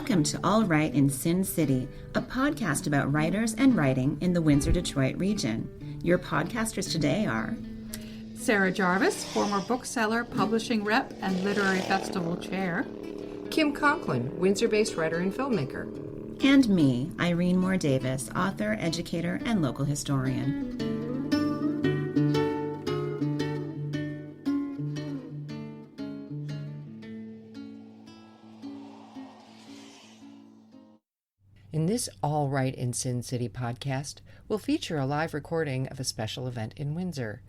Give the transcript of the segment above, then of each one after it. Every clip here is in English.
Welcome to All Right in Sin City, a podcast about writers and writing in the Windsor-Detroit region. Your podcasters today are Sarah Jarvis, former bookseller, publishing rep, and literary festival chair. Kim Conklin, Windsor-based writer and filmmaker. and me, Irene Moore Davis, author, educator, and local historian. In this All Right in Sin City podcast, we'll feature a live recording of a special event in Windsor.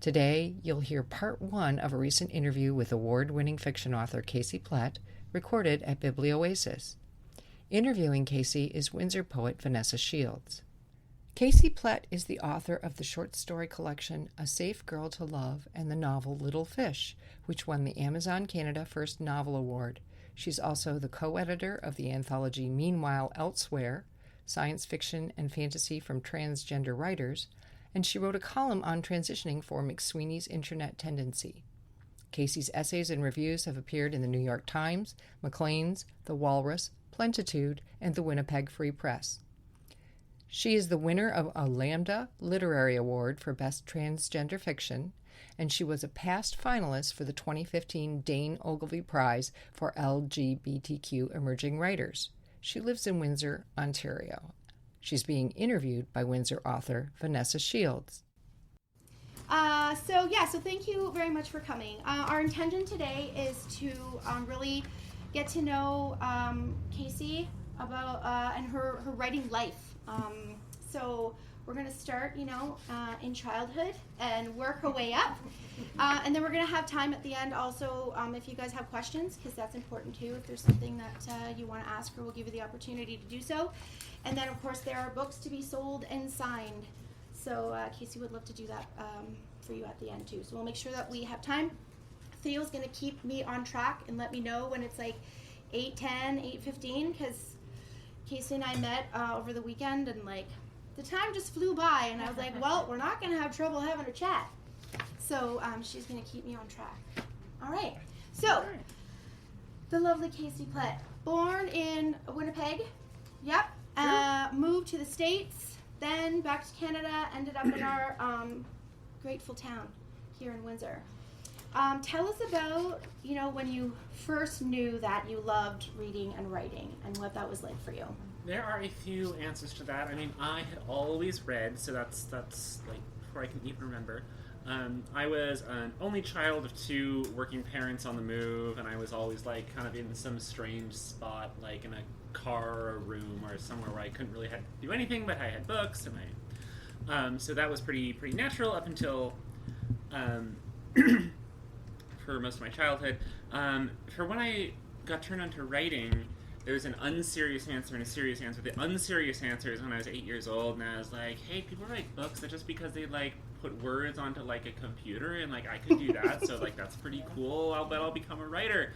Today, you'll hear part one of a recent interview with award-winning fiction author Casey Plett, recorded at Biblioasis. Interviewing Casey is Windsor poet Vanessa Shields. Casey Plett is the author of the short story collection A Safe Girl to Love and the novel Little Fish, which won the Amazon Canada First Novel Award. She's also the co-editor of the anthology Meanwhile Elsewhere, science fiction and fantasy from transgender writers, and she wrote a column on transitioning for McSweeney's Internet Tendency. Casey's essays and reviews have appeared in the New York Times, Maclean's, The Walrus, Plentitude, and the Winnipeg Free Press. She is the winner of a Lambda Literary Award for Best Transgender Fiction, and she was a past finalist for the 2015 Dane Ogilvy Prize for LGBTQ Emerging Writers. She lives in Windsor, Ontario. She's being interviewed by Windsor author Vanessa Shields. So thank you very much for coming. Our intention today is to really get to know Casey about and her writing life. So we're going to start, in childhood and work our way up. And then we're going to have time at the end also if you guys have questions, because that's important too. If there's something that you want to ask her, we'll give you the opportunity to do so. And then, of course, there are books to be sold and signed. So Casey would love to do that for you at the end too. So we'll make sure that we have time. Theo's going to keep me on track and let me know when it's like 8:10, 8:15, because Casey and I met over the weekend and the time just flew by, and I was like, well, we're not going to have trouble having a chat. So she's going to keep me on track. All right. So, the lovely Casey Plett, born in Winnipeg. Yep. Moved to the States, then back to Canada, ended up in our grateful town here in Windsor. Tell us about, when you first knew that you loved reading and writing and what that was like for you. There are a few answers to that. I mean, I had always read, so that's like before I can even remember. I was an only child of two working parents on the move, and I was always kind of in some strange spot, like in a car or a room or somewhere where I couldn't really do anything, but I had books, and so that was pretty natural up until for most of my childhood. For when I got turned on to writing, there was an unserious answer and a serious answer. The unserious answer is when I was 8 years old, and I was like, hey, people write books that just because they put words onto a computer, and I could do that, so that's pretty cool. I'll bet I'll become a writer.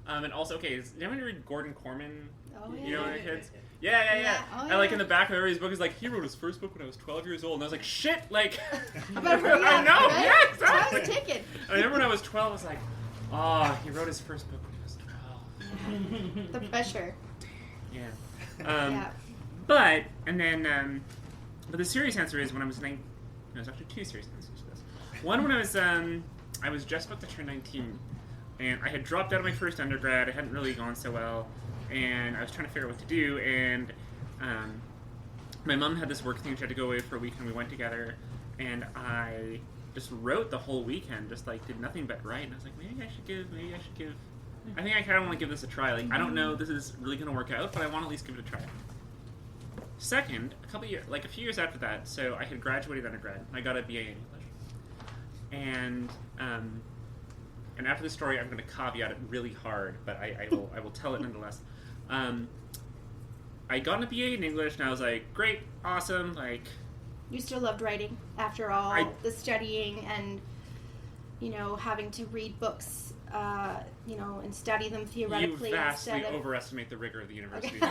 And also, okay, did anyone read Gordon Corman? Oh, yeah. You know, kids? Yeah. Oh, And in the back of everybody's book is he wrote his first book when I was 12 years old, and I was like, shit, I better hurry up, I know, right? yeah, exactly. Time's ticking. I remember when I was 12, I was like, oh, he wrote his first book when he was 12. The pressure. Yeah. Yeah. But the serious answer is when I was 19. There's actually two serious answers to this. One, when I was just about to turn 19, and I had dropped out of my first undergrad. It hadn't really gone so well, and I was trying to figure out what to do. And my mom had this work thing; she had to go away for a week, and we went together. And I just wrote the whole weekend, just did nothing but write. And I was like, maybe I should give. I think I kind of want to give this a try. I don't know if this is really going to work out, but I want to at least give it a try. Second, a few years after that, so I had graduated undergrad. I got a BA in English. And after this story, I'm going to caveat it really hard, but I will tell it nonetheless. I got a BA in English, and I was like, great, awesome, You still loved writing after all the studying and, having to read books and study them theoretically You vastly instead of... overestimate the rigor of the university. See,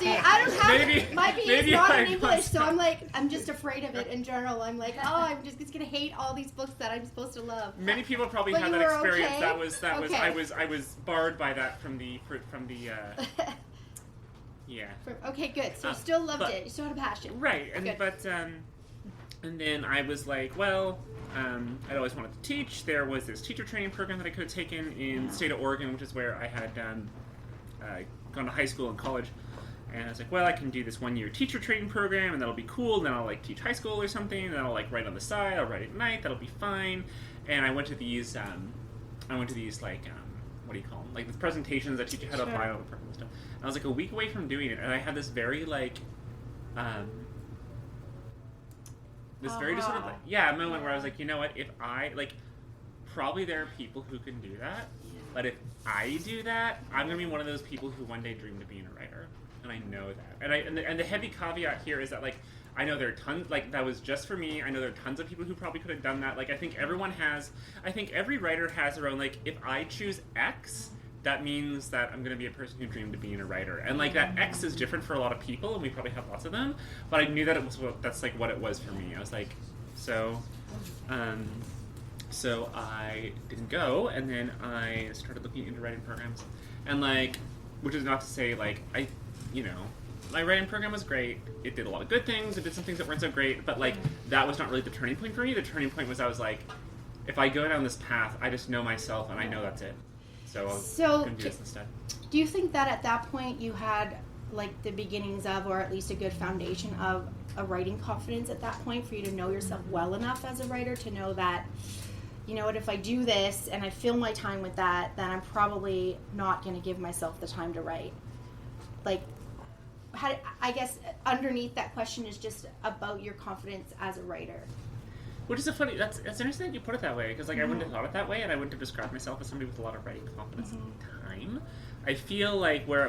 I don't have my PE is not in English, so I'm just afraid of it in general. I'm like, I'm just gonna hate all these books that I'm supposed to love. Many people probably But had you that were experience. okay? That was Okay. I was barred by that from the yeah. Okay, good. So you still loved but- it. You still had a passion. Right, and Good. and then I was like, well, I'd always wanted to teach. There was this teacher training program that I could have taken in the state of Oregon, which is where I had gone to high school and college. And I was like, well, I can do this 1-year teacher training program, and that'll be cool. And then I'll teach high school or something, and then I'll write on the side. I'll write at night. That'll be fine. And I went to these what do you call them? Like the presentations that teach you how to apply all the program and stuff. And I was like a week away from doing it, and I had this very very just sort of moment where I was like, you know what? If I probably there are people who can do that, but if I do that, I'm gonna be one of those people who one day dreamed of being a writer, and I know that. And the heavy caveat here is that I know there are tons, that was just for me. I know there are tons of people who probably could have done that. I think every writer has their own, if I choose X, that means that I'm going to be a person who dreamed of being a writer. And, that X is different for a lot of people, and we probably have lots of them, but I knew that that's what it was for me. I was like, so I didn't go, and then I started looking into writing programs. And, which is not to say, my writing program was great. It did a lot of good things. It did some things that weren't so great. But, that was not really the turning point for me. The turning point was I was like, if I go down this path, I just know myself, and I know that's it. So I'm going to do this instead. Do you think that at that point you had, the beginnings of, or at least a good foundation of, a writing confidence at that point for you to know yourself well enough as a writer to know that, you know what, if I do this and I fill my time with that, then I'm probably not going to give myself the time to write? I guess underneath that question is just about your confidence as a writer. Which is that's interesting that you put it that way, because I wouldn't have thought it that way, and I wouldn't have described myself as somebody with a lot of writing confidence at the time. I feel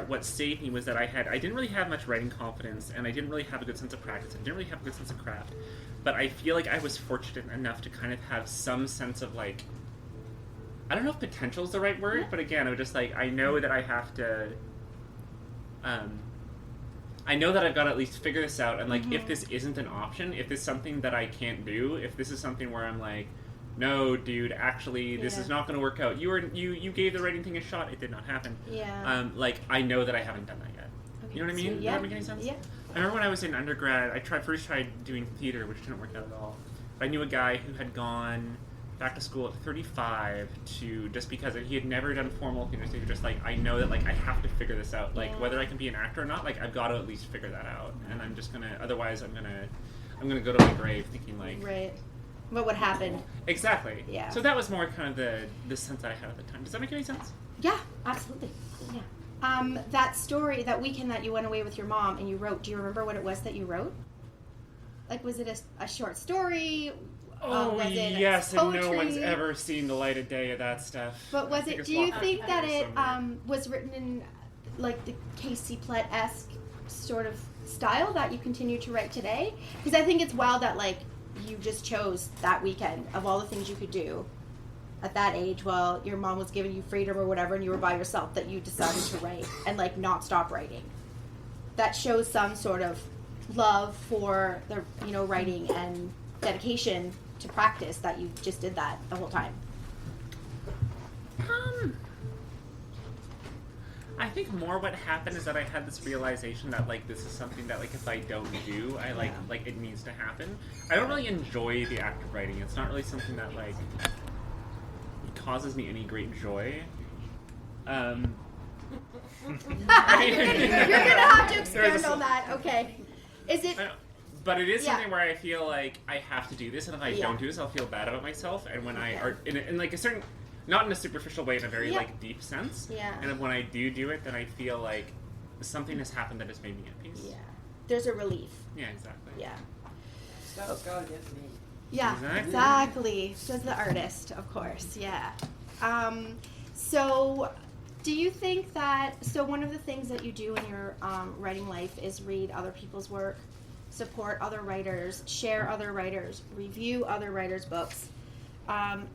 what saved me was that I didn't really have much writing confidence, and I didn't really have a good sense of practice. I didn't really have a good sense of craft, but I feel like I was fortunate enough to kind of have some sense of I don't know if potential is the right word, but again, I was just I know that I have to. I know that I've got to at least figure this out, and if this isn't an option, if this is something that I can't do, if this is something where I'm no, dude, actually, this is not going to work out. You gave the writing thing a shot. It did not happen. Yeah. I know that I haven't done that yet. Okay. You know what I mean? So, Does that make any sense? Yeah. I remember when I was in undergrad, I first tried doing theater, which didn't work out at all. I knew a guy who had gone back to school at 35 just because he had never done formal theater, so he was just I know that I have to figure this out, whether I can be an actor or not, I've got to at least figure that out, and I'm just gonna, otherwise I'm gonna go to my grave thinking right. What would happen? Exactly. Yeah. So that was more kind of the sense that I had at the time. Does that make any sense? Yeah, absolutely. Yeah. That story, that weekend that you went away with your mom and you wrote, do you remember what it was that you wrote? Was it a short story? Oh, yes, and no one's ever seen the light of day of that stuff. But do you think that it was written in the Casey Plett-esque sort of style that you continue to write today? Because I think it's wild that you just chose that weekend of all the things you could do at that age while your mom was giving you freedom or whatever and you were by yourself, that you decided to write and not stop writing. That shows some sort of love for the writing and dedication to practice, that you just did that the whole time. I think more what happened is that I had this realization that this is something that if I don't do, I it needs to happen. I don't really enjoy the act of writing. It's not really something that it causes me any great joy. You're gonna have to expand on that. Okay. Is it? But it is something where I feel I have to do this, and if I don't do this, I'll feel bad about myself. And when I are in a certain, not in a superficial way, in a very deep sense. Yeah. And when I do it, then I feel something has happened that has made me at peace. Yeah. There's a relief. Yeah, exactly. Yeah. Stuff's gotta get made. Yeah, exactly. Says the artist, of course. Yeah. So, do you think that? So, one of the things that you do in your writing life is read other people's work, support other writers, share other writers, review other writers' books.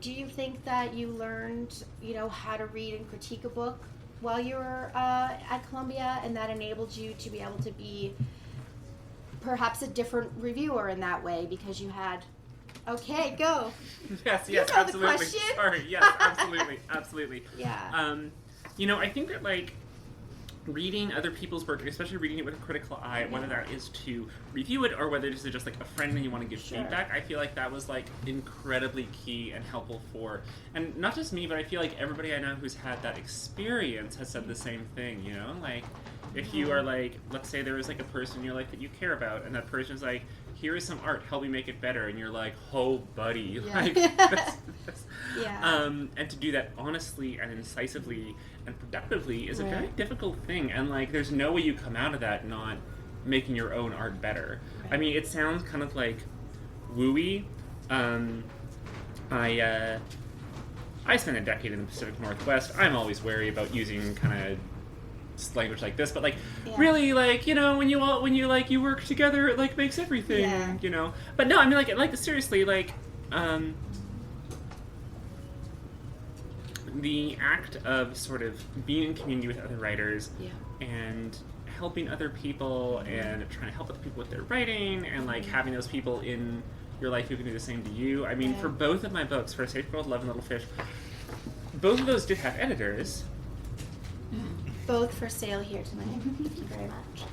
Do you think that you learned, how to read and critique a book while you were at Columbia, and that enabled you to be able to be perhaps a different reviewer in that way because you had... Okay, go. Yes, You know the absolutely. question. Sorry, yes, absolutely. Yeah. I think that, like, reading other people's work, especially reading it with a critical eye, whether that is to review it or whether this is just like a friend and you want to give feedback, I feel like that was like incredibly key and helpful for, and not just me, but I feel like everybody I know who's had that experience has said the same thing, like if you are like, let's say there is like a person in your life that you care about and that person's like, here is some art, help me make it better, and you're like, oh buddy, like that's, and to do that honestly and incisively and productively is a very difficult thing, and like there's no way you come out of that not making your own art better. I mean, it sounds kind of like wooey. I spent a decade in the Pacific Northwest. I'm always wary about using kind of language like this, but like really, like, when you like you work together, it like makes everything, but no, I mean, like seriously, like the act of sort of being in community with other writers and helping other people and trying to help other people with their writing and like having those people in your life who can do the same to you. I mean, for both of my books, for Safe World, Love and Little Fish, both of those did have editors. Both for sale here tonight. Thank you very much.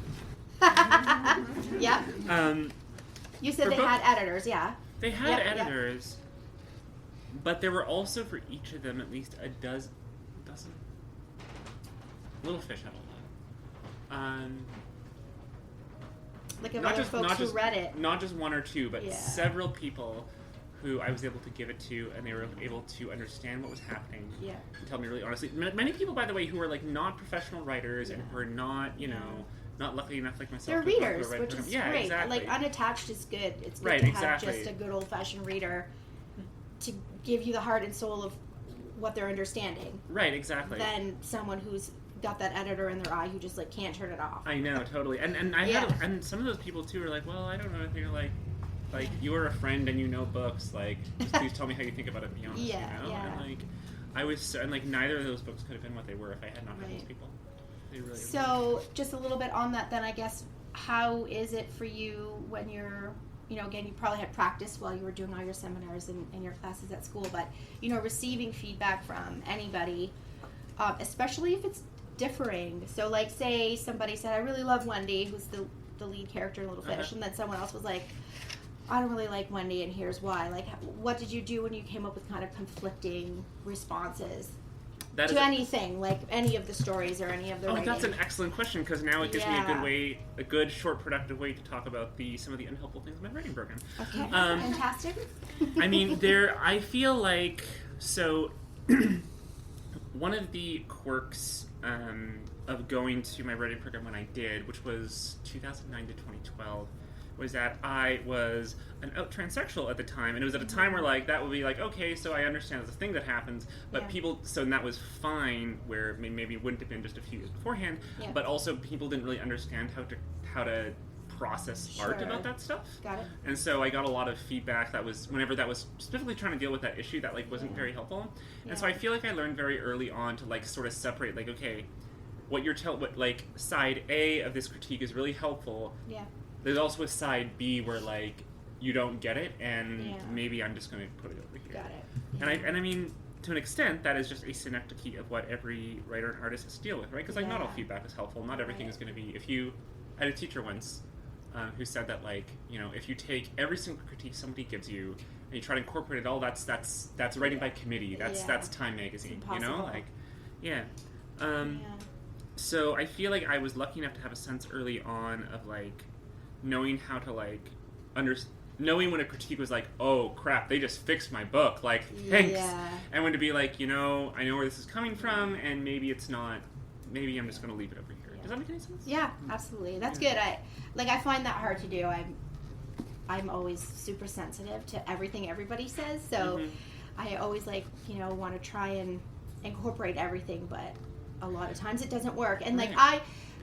Yeah. You said they had editors, yeah. They had editors, but there were also for each of them at least a dozen. Little Fish had a lot. Like of other folks who read it. Not just one or two, but several people who I was able to give it to, and they were able to understand what was happening. Yeah. And tell me really honestly. Many people, by the way, who are like not professional writers and who are not, not lucky enough like myself. They're readers, which is great. Exactly. Like unattached is good. It's good to have just a good old-fashioned reader to give you the heart and soul of what they're understanding. Right, exactly. Than someone who's got that editor in their eye who just like can't turn it off. I know, totally. And I had, and some of those people too are like, well, I don't know anything, like you are a friend and you know books, like just please tell me how you think about it, be honest, And like I was, and like neither of those books could have been what they were if I had not had those people. They really just a little bit on that then, I guess, how is it for you when you're, again, you probably had practice while you were doing all your seminars and your classes at school, but receiving feedback from anybody, especially if it's differing. So like say somebody said, I really love Wendy, who's the lead character in Little Fish, and then someone else was like, I don't really like Wendy, and here's why. Like, what did you do when you came up with kind of conflicting responses to anything, like any of the stories or any of the writing? That's an excellent question, because now it gives me a good, short, productive way to talk about some of the unhelpful things in my writing program. Okay, fantastic. I mean, I feel like, so, one of the quirks of going to my writing program when I did, which was 2009 to 2012, was that I was an out transsexual at the time, and it was at a time where like that would be like, okay, so I understand it's a thing that happens, but and that was fine, where maybe it wouldn't have been just a few years beforehand, but also people didn't really understand how to process art about that stuff. Got it. And so I got a lot of feedback that was, whenever that was specifically trying to deal with that issue, that like wasn't very helpful. And so I feel like I learned very early on to like sort of separate, like, okay, what like side A of this critique is really helpful. Yeah. There's also a side B where like you don't get it, and maybe I'm just going to put it over here. Got it. And I mean, to an extent, that is just a synecdoche of what every writer and artist has to deal with, right? Because like not all feedback is helpful. Not everything is going to be. I had a teacher once who said that like, if you take every single critique somebody gives you and you try to incorporate it all, that's writing by committee. That's Time Magazine. So I feel like I was lucky enough to have a sense early on of like knowing how to like knowing when a critique was like, oh crap, they just fixed my book, like thanks, and when to be like, I know where this is coming from, and maybe it's not, maybe I'm just going to leave it over here. Does that make any sense? Yeah, absolutely. That's good. I find that hard to do. I'm always super sensitive to everything everybody says, so I always want to try and incorporate everything, but a lot of times it doesn't work. And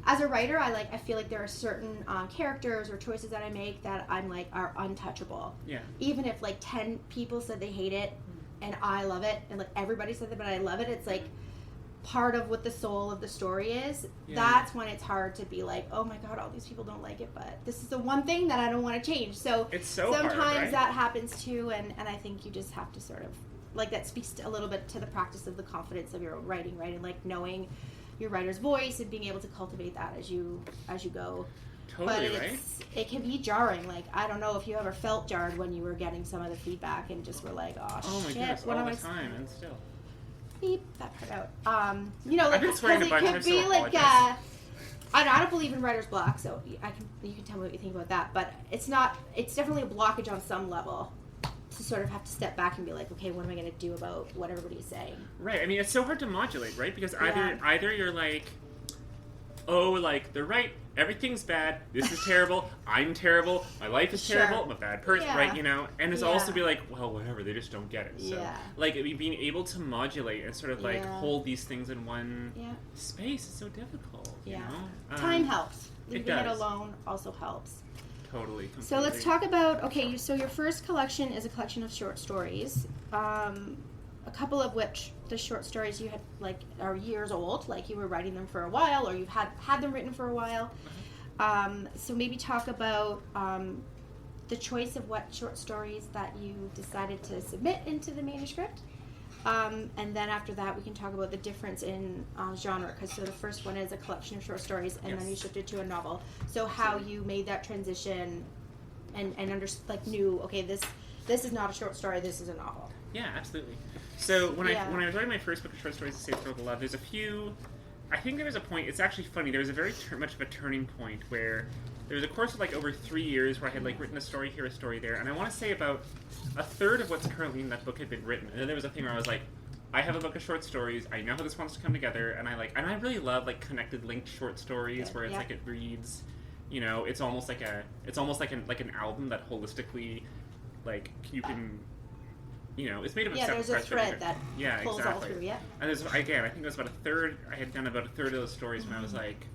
as a writer, I feel like there are certain characters or choices that I make that I'm like are untouchable. Yeah. Even if like 10 people said they hate it, and I love it, and like everybody said that, but I love it. It's like part of what the soul of the story is. Yeah. That's when it's hard to be like, oh my god, all these people don't like it, but this is the one thing that I don't want to change. So it's so sometimes hard, right? that happens too, and I think you just have to sort of like, that speaks a little bit to the practice of the confidence of your own writing, right? And like knowing your writer's voice and being able to cultivate that as you go. Totally, But right? it can be jarring. Like, I don't know if you ever felt jarred when you were getting some of the feedback and just were like, Oh my shit, goodness, what all am the I time, and still. beep that part out. You know, like, I've been swearing a because bunch, it I'm could so be like, apologize. I don't believe in writer's block, so you can tell me what you think about that. But it's definitely a blockage on some level to sort of have to step back and be like, okay, what am I going to do about what everybody's saying? Right, I mean, it's so hard to modulate, right? Because Yeah. either you're like, oh, like, they're right, everything's bad, this is terrible, I'm terrible, my life is Sure. terrible, I'm a bad person, Yeah. right, you know? And it's Yeah. also be like, well, whatever, they just don't get it. So, Yeah. like, being able to modulate and sort of, like, Yeah. hold these things in one Yeah. space is so difficult, you Yeah. know? Time helps. it Leaving it does. alone also helps. Totally, completely. So let's talk about, so your first collection is a collection of short stories, a couple of which the short stories you had, like, are years old, like you were writing them for a while, or you've had them written for a while. So maybe talk about the choice of what short stories that you decided to submit into the manuscript. And then after that, we can talk about the difference in genre, because so the first one is a collection of short stories, and then you Yes. shifted to a novel. So how you made that transition, and knew, okay, this is not a short story, this is a novel. Yeah, absolutely. So when Yeah. I was writing my first book of short stories, The Safe World of Love, there's a few. I think there was a point. It's actually funny. There was a very much of a turning point where there was a course of like over 3 years where I had like written a story here, a story there, and I want to say about a third of what's currently in that book had been written. And then there was a thing where I was like, I have a book of short stories. I know how this wants to come together, and I really love like connected, linked short stories where it's Yeah. like it reads. You know, it's almost like an album that holistically, like you can. You know, it's made up of separate There's a parts, but thread different- that yeah, pulls exactly. all through, yeah. And there's, again, I think it was about a third. I had done about a third of those stories when I was like,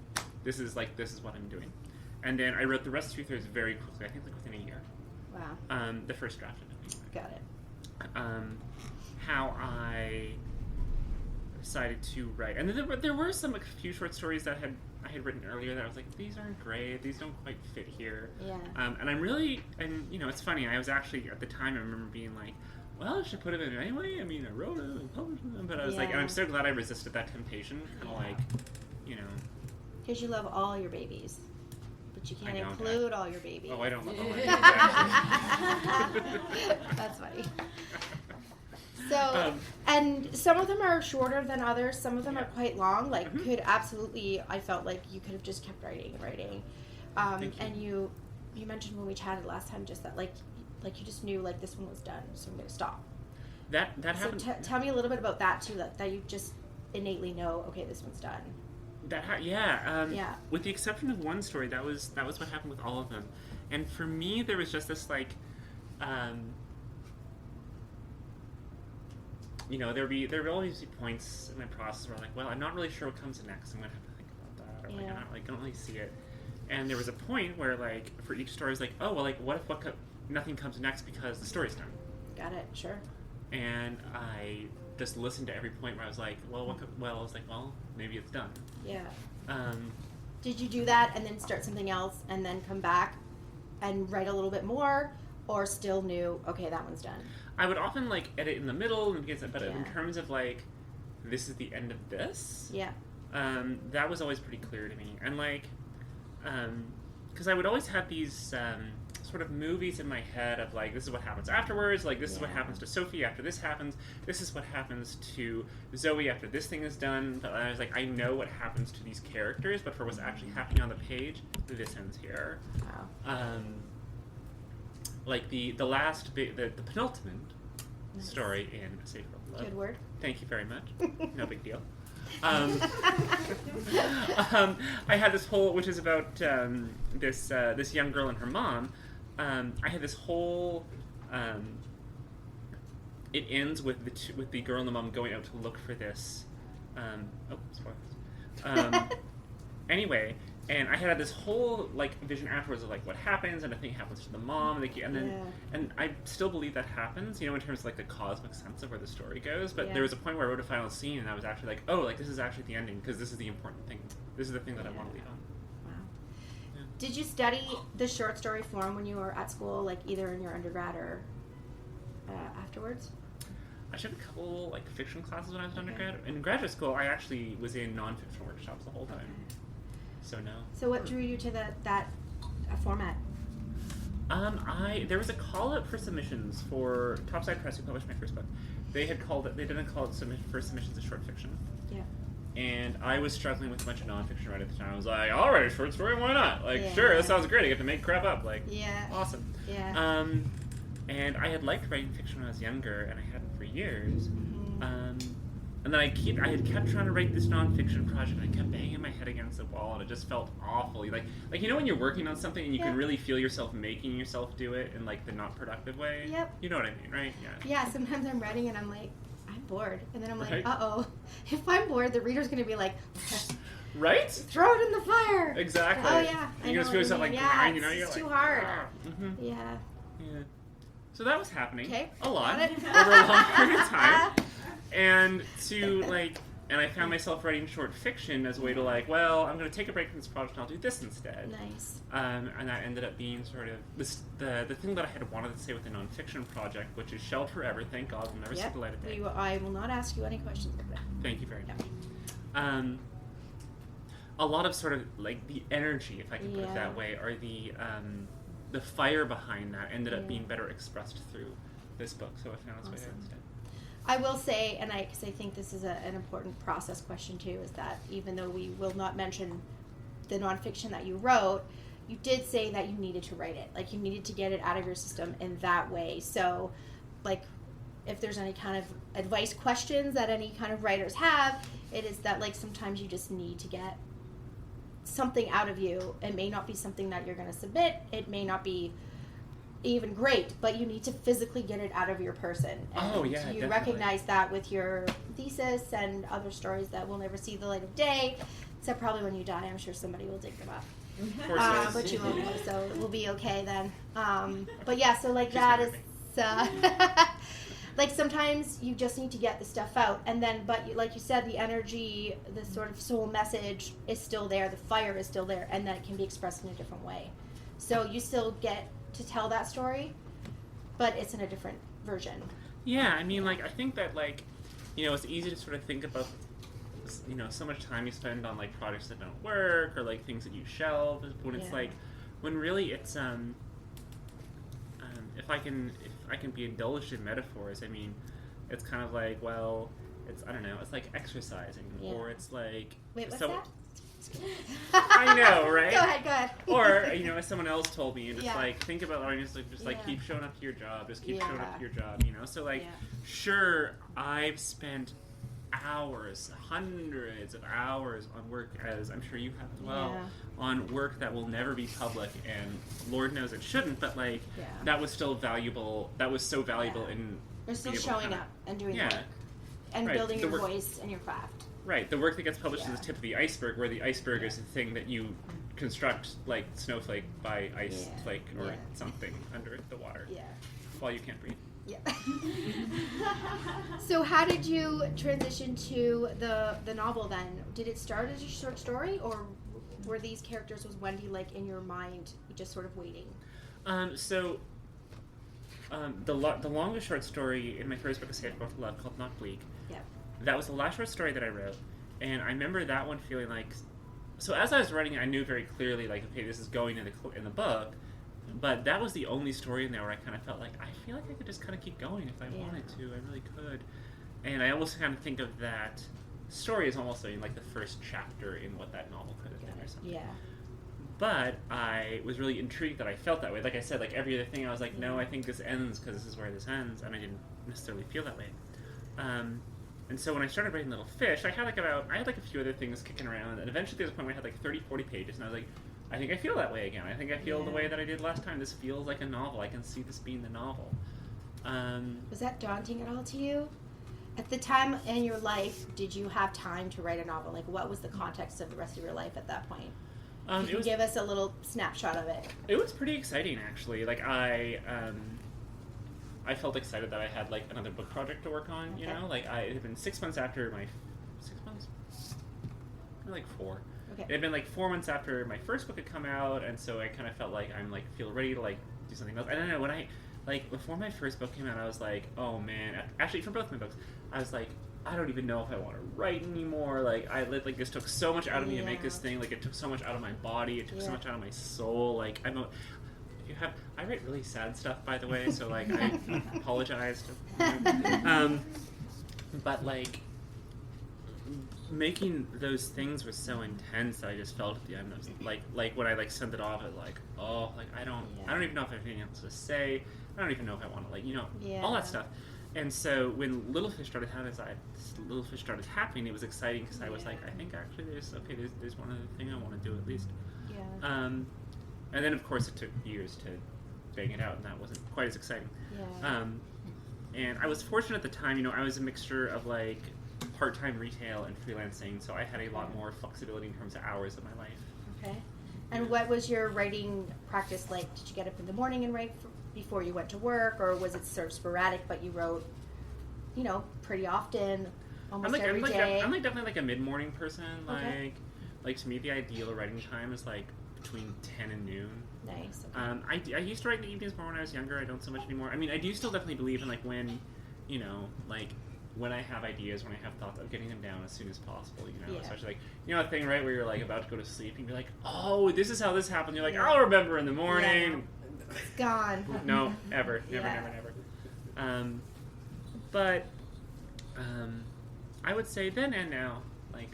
this is what I'm doing. And then I wrote the rest 2/3 very quickly. I think like within a year. Wow. The first draft of it. Got it. How I decided to write, and then there were some like, few short stories that I had written earlier that I was like, these aren't great. These don't quite fit here. Yeah. And I'm really, and you know, it's funny. I was actually at the time I remember being like, well, I should put them in anyway. I mean, I wrote them and published them, but I was like, and I'm so glad I resisted that temptation. Kind of like, you know. Because you love all your babies, but you can't I know include all your babies. Oh, I don't love all my babies, actually. That's funny. So, and some of them are shorter than others. Some of them are quite long. Like, could absolutely, I felt like you could have just kept writing and writing. Thank you. And you mentioned when we chatted last time just that, like you just knew, like, this one was done, so I'm going to stop. That So happened. tell me a little bit about that, too, that you just innately know, okay, this one's done. Yeah. With the exception of one story, that was what happened with all of them. And for me, there was just this like, you know, there would always be points in my process where I'm like, well, I'm not really sure what comes next. I'm gonna have to think about that, or like Yeah. I don't really see it. And there was a point where like for each story, I was like, oh well, like what if nothing comes next because the story's done. Got it, sure. And I just listened to every point where I was like, well, well, maybe it's done. Yeah. Um, Did you do that and then start something else and then come back and write a little bit more, or still knew, okay, that one's done? I would often like edit in the middle and get, but in Yeah. terms of like, this is the end of this. Yeah. That was always pretty clear to me, and like, because I would always have these sort of movies in my head of like, this is what happens afterwards, like this is what Yeah. happens to Sophie after this happens, this is what happens to Zoe after this thing is done. But I was like, I know what happens to these characters, but for what's actually happening on the page, this ends here. Wow. Like the last the penultimate Nice. story in A Safe World of Love. Good word. Thank you very much. No big deal. I had this whole, which is about this young girl and her mom. I had this whole. It ends with the girl and the mom going out to look for this. Spoilers. Anyway, And I had this whole like vision afterwards of like what happens, and I think happens to the mom, and then and I still believe that happens, in terms of like the cosmic sense of where the story goes. But there was a point where I wrote a final scene, and I was actually like, oh, like this is actually the ending because this is the important thing. This is the thing that I want to leave on. Wow. Yeah. Did you study the short story form when you were at school, like either in your undergrad or afterwards? I took a couple like fiction classes when I was an undergrad. In graduate school, I actually was in nonfiction workshops the whole time. So no. So what drew you to that format? There was a call out for submissions for Topside Press, who published my first book. They didn't call it submissions of short fiction. Yeah. And I was struggling with a bunch of nonfiction right at the time. I was like, I'll write a short story, why not? Like, sure, that sounds great. I get to make crap up. Like, awesome. Yeah. And I had liked writing fiction when I was younger, and I hadn't for years. And then I had kept trying to write this nonfiction project, and I kept banging my head against the wall, and it just felt awful. Like when you're working on something and you can really feel yourself making yourself do it in like the not productive way. Yep. You know what I mean, right? Yeah. Yeah. Sometimes I'm writing and I'm like, I'm bored, and then I'm like, uh-oh, if I'm bored, the reader's gonna be like, right? Throw it in the fire. Exactly. Oh yeah. You just feel yourself like, it's too hard. Yeah. Yeah. So that was happening a lot over a long period of time. And I found myself writing short fiction as a way to I'm going to take a break from this project and I'll do this instead. Nice. And that ended up being sort of the thing that I had wanted to say with the nonfiction project, which is shelved forever. Thank God, we'll never see the light of day. I will not ask you any questions about that. Thank you very much. A lot of sort of like the energy, if I can put it that way, or the fire behind that ended up being better expressed through this book. So I found its way there instead. I will say, because I think this is an important process question too, is that even though we will not mention the nonfiction that you wrote, you did say that you needed to write it. Like, you needed to get it out of your system in that way. So, like, if there's any kind of advice questions that any kind of writers have, it is that, like, sometimes you just need to get something out of you. It may not be something that you're going to submit. It may not be even great, but you need to physically get it out of your person. And you definitely recognize that with your thesis and other stories that will never see the light of day, except probably when you die. I'm sure somebody will dig them up. But you won't know, so it will be okay then. But yeah, so like that is like sometimes you just need to get the stuff out, and then like you said, the energy, the sort of soul message is still there, the fire is still there, and that it can be expressed in a different way. So you still get to tell that story, but it's in a different version. Yeah, I mean, I think that, it's easy to sort of think about, so much time you spend on, projects that don't work, or, things that you shelve, when it's, when really it's, if I can be indulged in metaphors, I mean, it's kind of it's, I don't know, it's like exercising, or it's like... Wait, what's that? I know, right? Go ahead. Or, as someone else told me, just think about keep showing up to your job, just keep showing up to your job, So sure, I've spent hours, hundreds of hours on work, as I'm sure you have as well, on work that will never be public, and Lord knows it shouldn't, but that was still valuable. That was so valuable in you're still showing up and doing work and building your voice and your craft. Right, the work that gets published is the tip of the iceberg, where the iceberg is the thing that you construct, like snowflake by ice flake or something under the water while you can't breathe. Yeah. So how did you transition to the novel then? Did it start as a short story, or were these characters, was Wendy in your mind, just sort of waiting? The longest short story in my first book, A Safe Book for Love, called Not Bleak. Yeah. That was the last short story that I wrote, and I remember that one feeling so as I was writing it, I knew very clearly, okay, this is going in the book, but that was the only story in there where I kind of felt I feel like I could just kind of keep going if I wanted to. I really could. And I almost kind of think of that story as almost the first chapter in what that novel could have been or something. Yeah. But I was really intrigued that I felt that way. Like I said, every other thing, I was no, I think this ends because this is where this ends, and I didn't necessarily feel that way. And so when I started writing Little Fish, I had a few other things kicking around, and eventually there was a point where I had 30, 40 pages, and I was I think I feel that way again. I think I feel the way that I did last time. This feels like a novel. I can see this being the novel. Was that daunting at all to you? At the time in your life, did you have time to write a novel? What was the context of the rest of your life at that point? You can give us a little snapshot of it. It was pretty exciting, actually. Like, I felt excited that I had, like, another book project to work on, you know? Like, it had been 6 months after my... 6 months? Or, like, 4. Okay. It had been, like, 4 months after my first book had come out, and so I kind of felt like feel ready to, like, do something else. I don't know, when before my first book came out, I was like, oh, man. Actually, for both my books, I was like, I don't even know if I want to write anymore. Like, this took so much out of me to make this thing. Like, it took so much out of my body. It took so much out of my soul. Like, I write really sad stuff, by the way, so, like, I apologize. But, like, making those things was so intense that I just felt at the end, like when I, like, sent it off, I was like, oh, like, I don't even know if I have anything else to say. I don't even know if I want to, like, you know, all that stuff. And so when Little Fish started happening, it was exciting because I was like, I think actually there's one other thing I want to do at least. Yeah. And then of course it took years to bang it out, and that wasn't quite as exciting. Yeah. And I was fortunate at the time, you know, I was a mixture of like part-time retail and freelancing, so I had a lot more flexibility in terms of hours of my life. Okay. And what was your writing practice like? Did you get up in the morning and write before you went to work, or was it sort of sporadic, but you wrote, you know, pretty often, almost every day? I'm like definitely like a mid-morning person. Like to me, the ideal writing time is like between 10 and noon. Nice. Okay. I used to write in the evenings more when I was younger. I don't so much anymore. I mean, I do still definitely believe in like when, you know, like when I have ideas, when I have thoughts, of getting them down as soon as possible, you know, especially like, you know, a thing, right, where you're like about to go to sleep and you're like, oh, this is how this happened. You're like, I'll remember in the morning. Yeah. It's gone. No, never. But I would say then and now, like,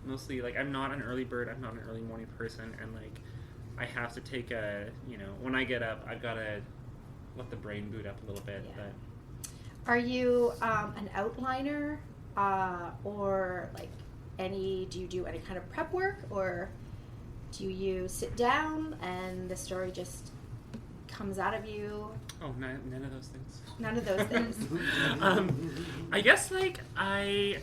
mostly, like, I'm not an early bird, I'm not an early morning person, and, like, I have to take you know, when I get up, I've got to let the brain boot up a little bit. Yeah. But are you an outliner, or, like, do you do any kind of prep work, or do you sit down and the story just comes out of you? Oh, none of those things. None of those things. I guess, like, I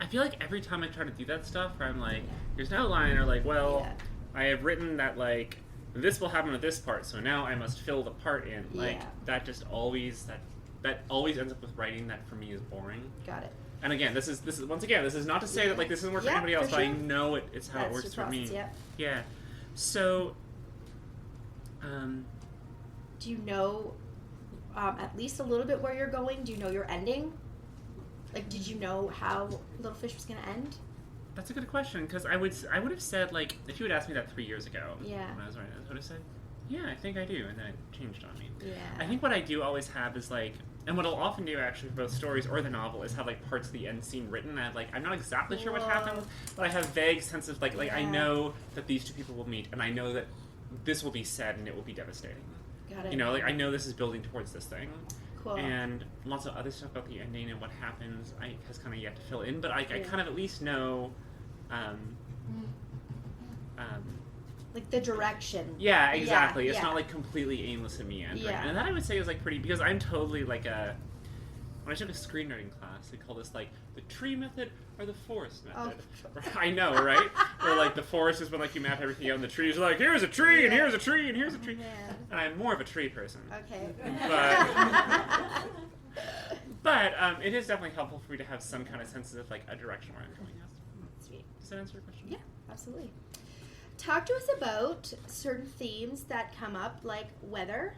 feel like every time I try to do that stuff, where I'm like, here's an outline, or like, well, I have written that, like, this will happen at this part, so now I must fill the part in. Like, that just always, that always ends up with writing that for me is boring. Got it. And again, this is once again, this is not to say that like this doesn't work for anybody else, but I know it's how it works for me. Yeah. So, do you know at least a little bit where you're going? Do you know your ending? Like, did you know how Little Fish was going to end? That's a good question, because I would have said, like, if you had asked me that 3 years ago, when I was writing, I would have said, yeah, I think I do, and then it changed on me. Yeah. I think what I do always have is like, and what I'll often do actually for both stories or the novel is have like parts of the end scene written. I'm not exactly sure what happens, but I have vague sense of like I know that these two people will meet, and I know that this will be said and it will be devastating. Got it. You know, like I know this is building towards this thing. Cool. And lots of other stuff about the ending and what happens has kind of yet to fill in, but I kind of at least know. Like the direction. Yeah, exactly. It's not like completely aimless and meandering. Yeah. And that I would say is like pretty, because I'm totally like when I took a screenwriting class, they call this like the tree method or the forest method. Oh. I know, right? Where like the forest is when like you map everything out, and the trees are like, here's a tree, and here's a tree, and here's a tree. Man. And I'm more of a tree person. Okay. But it is definitely helpful for me to have some kind of sense of like a direction where I'm going. Sweet. Does that answer your question? Yeah, absolutely. Talk to us about certain themes that come up, like weather.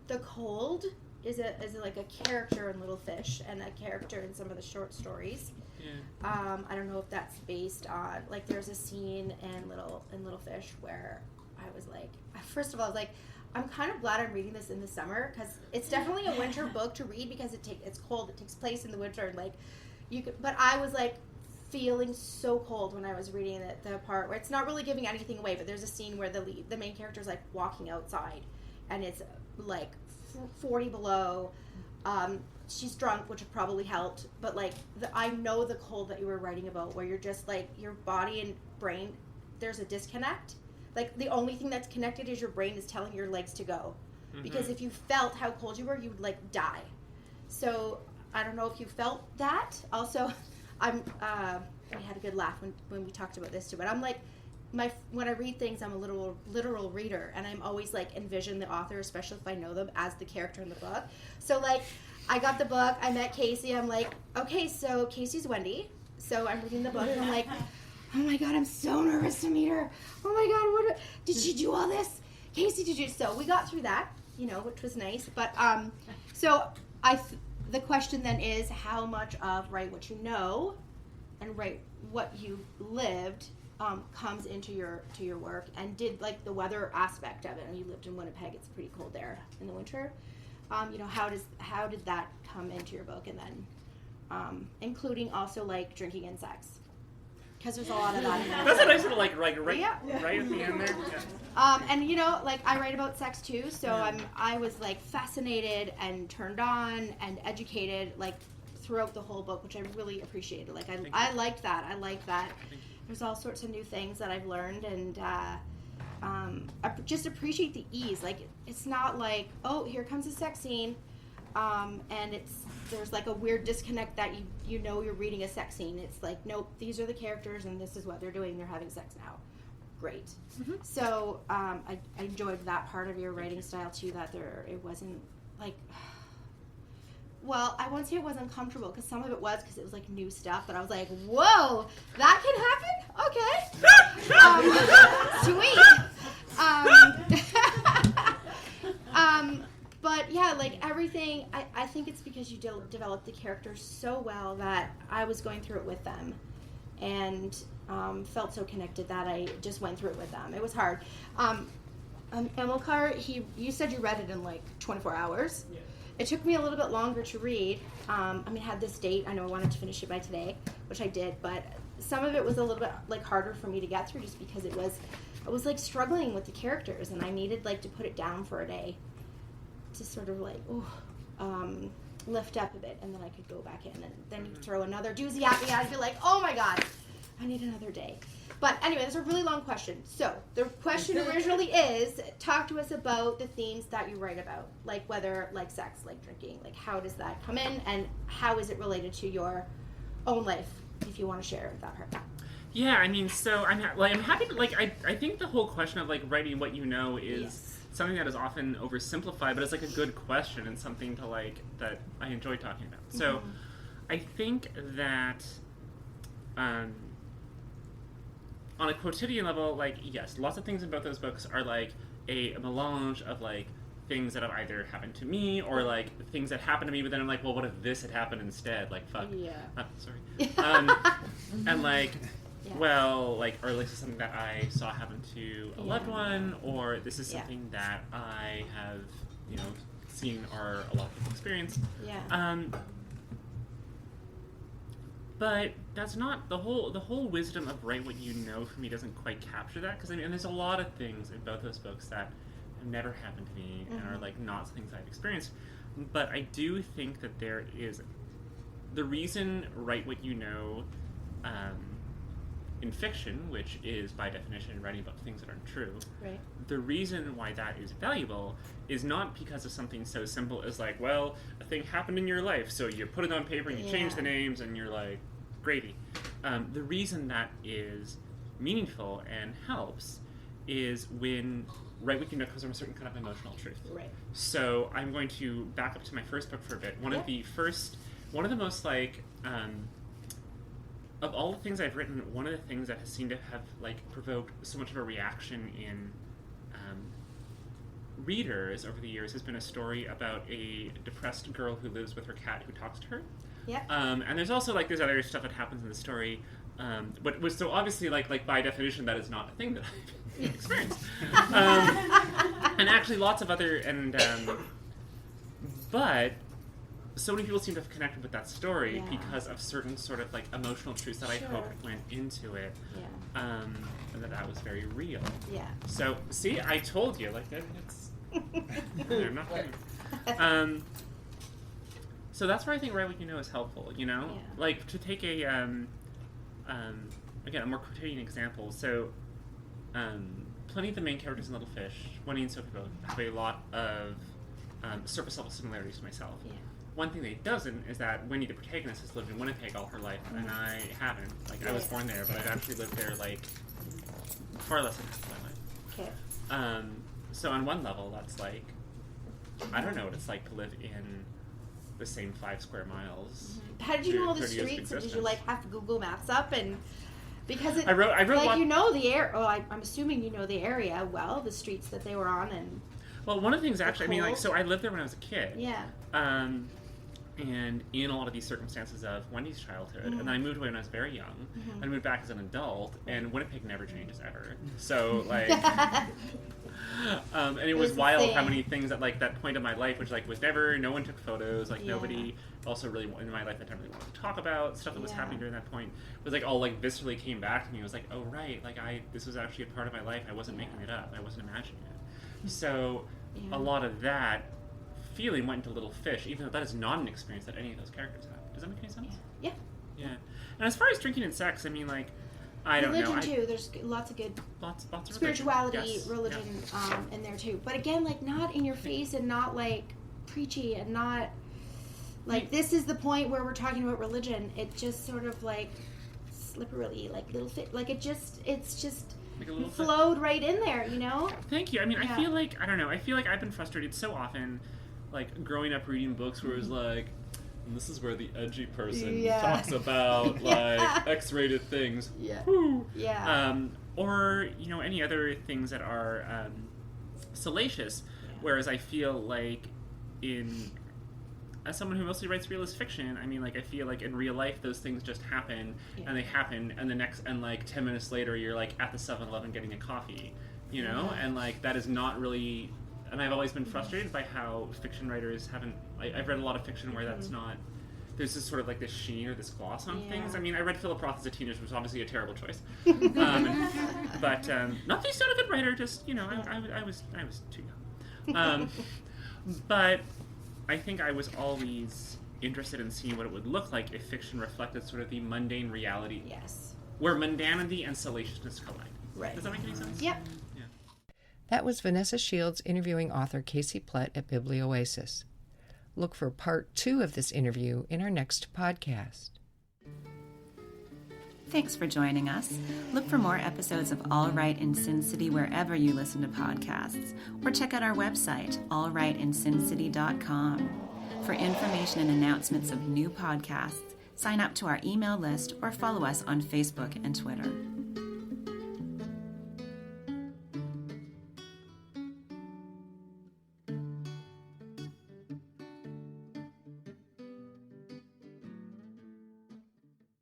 The cold is like a character in Little Fish and a character in some of the short stories. Yeah. I don't know if that's based on, like, there's a scene in Little Fish where I was like, first of all, I was like, I'm kind of glad I'm reading this in the summer, because it's definitely a winter book to read because it's cold. It takes place in the winter, and like but I was like feeling so cold when I was reading the part where it's not really giving anything away, but there's a scene where the main character is like walking outside, and it's like 40 below. She's drunk, which probably helped, but like I know the cold that you were writing about, where you're just like your body and brain, there's a disconnect. Like the only thing that's connected is your brain is telling your legs to go, because if you felt how cold you were, you'd like die. So I don't know if you felt that. Also, we had a good laugh when we talked about this too, but I'm like, when I read things, I'm a literal reader, and I'm always like envision the author, especially if I know them, as the character in the book. So like, I got the book, I met Casey, I'm like, okay, so Casey's Wendy, so I'm reading the book, and I'm like, oh my god, I'm so nervous to meet her. Oh my god, did she do all this? Casey, did you? So we got through that, which was nice. But so the question then is, how much of write what you know and write what you lived comes into your work, and did like the weather aspect of it? And you lived in Winnipeg; it's pretty cold there in the winter. How did that come into your book, and then including also like drinking and sex? Because there's a lot of that in there. That's a nice little right at the end there. Yeah. And like I write about sex too, so I was like fascinated and turned on and educated like throughout the whole book, which I really appreciated. Like I liked that. I liked that. There's all sorts of new things that I've learned, and I just appreciate the ease. Like it's not like, oh, here comes a sex scene, and there's like a weird disconnect that you're reading a sex scene. It's like, nope, these are the characters and this is what they're doing. They're having sex now. Great. Mm-hmm. So I enjoyed that part of your writing style too, that it wasn't like, well, I won't say it wasn't comfortable, because some of it was, because it was like new stuff, but I was like, whoa, that can happen? Okay. Sweet. But yeah, like everything, I think it's because you developed the characters so well that I was going through it with them, and felt so connected that I just went through it with them. It was hard. Amilcar, you said you read it in like 24 hours. Yeah. It took me a little bit longer to read. I had this date. I know I wanted to finish it by today, which I did, but some of it was a little bit like harder for me to get through, just because I was like struggling with the characters, and I needed like to put it down for a day to sort of like lift up a bit, and then I could go back in, and then you throw another doozy at me, and I'd be like, oh my god, I need another day. But anyway, that's a really long question. So the question originally is, talk to us about the themes that you write about, like whether like sex, like drinking, like how does that come in, and how is it related to your own life, if you want to share that part. Yeah, so I'm happy to, like, I think the whole question of like writing what you know is something that is often oversimplified, but it's like a good question and something to like that I enjoy talking about. So I think that on a quotidian level, like, yes, lots of things in both those books are like a melange of like things that have either happened to me or like things that happened to me, but then I'm like, well, what if this had happened instead? Like, fuck. Yeah. Sorry. And like, well, like, or this is something that I saw happen to a loved one, or this is something that I have, seen or a lot of people experience. Yeah. But that's not the whole wisdom of write what you know for me doesn't quite capture that, because and there's a lot of things in both those books that have never happened to me and are like not things I've experienced. But I do think that there is the reason write what you know in fiction, which is by definition writing about things that aren't true. Right. The reason why that is valuable is not because of something so simple as like, well, a thing happened in your life, so you put it on paper and you change the names and you're like, gravy. The reason that is meaningful and helps is when write what you know comes from a certain kind of emotional truth. Right. So I'm going to back up to my first book for a bit. One of the most like of all the things I've written, one of the things that has seemed to have like provoked so much of a reaction in readers over the years has been a story about a depressed girl who lives with her cat who talks to her. Yeah. And there's also like there's other stuff that happens in the story, but was so obviously like by definition that is not a thing that I've experienced. And actually lots of other but so many people seem to have connected with that story because of certain sort of like emotional truths that I hoped went into it, and that was very real. Yeah. So see, I told you, like it's they're not kidding. So that's where I think write what you know is helpful. Like to take a again a more quotidian example. So plenty of the main characters in Little Fish, Wendy and Sophie both, have a lot of surface level similarities to myself. Yeah. one thing that it doesn't is that Winnie, the protagonist, has lived in Winnipeg all her life, and I haven't. Like, I was born there, but I've actually lived there, like, far less than half my life. Okay. So on one level, that's like, I don't know what it's like to live in the same 5 square miles. How did you know all the 30 years of streets? Did you existence. like have Google Maps up and because it? I wrote like one- you know the area. Oh, I'm assuming you know the area well, the streets that they were on, and Well, one of the things actually, I mean, like, cold. so I lived there when I was a kid. yeah. And in a lot of these circumstances of Wendy's childhood, and then I moved away when I was very young, and I moved back as an adult, and Winnipeg never changes ever. So, like, and it was It's the wild how same. many things at, like, that point of my life, which, like, was never, no one took photos, like, Yeah. nobody also really, in my life, I didn't really want to talk about stuff that was Yeah. happening during that point, was, like, all, like, viscerally came back to me. It was like, oh, right, like, this was actually a part of my life. I wasn't making it up. I wasn't imagining it. So, Yeah. a lot of that feeling went into Little Fish, even though that is not an experience that any of those characters have. Does that make any sense? Yeah. Yeah. And as far as drinking and sex, I mean, like, I don't Religion know. too. There's lots of good Lots of spirituality, Yes. religion in there too. But again, like not in your face and not like preachy and not like this is the point where we're talking about religion. It just sort of like slippery, like little fit. Like it's just Like a little flowed right in there, you know. Thank you. I mean, Yeah. I feel like, I don't know, I feel like I've been frustrated so often, like, growing up reading books where it was like, and this is where the edgy person Yeah. talks about, Yeah. like, X-rated things. Yeah. Woo. Yeah. Or, you know, any other things that are salacious, whereas I feel like as someone who mostly writes realist fiction, I mean, like, I feel like in real life those things just happen, and they happen, and like 10 minutes later you're like at the 7-Eleven getting a coffee, you know, and like that is not really. And I've always been frustrated by how fiction writers haven't. I've read a lot of fiction where that's not. There's this sort of like this sheen or this gloss on things. I mean, I read Philip Roth as a teenager, which was obviously a terrible choice. But not that he's not a good writer. Just I was too young. But I think I was always interested in seeing what it would look like if fiction reflected sort of the mundane reality, Yes. where mundanity and salaciousness collide. Right. Does that make any sense? Yep. That was Vanessa Shields interviewing author Casey Plett at Biblioasis. Look for part 2 of this interview in our next podcast. Thanks for joining us. Look for more episodes of All Right in Sin City wherever you listen to podcasts, or check out our website, allrightinsincity.com. For information and announcements of new podcasts, sign up to our email list or follow us on Facebook and Twitter.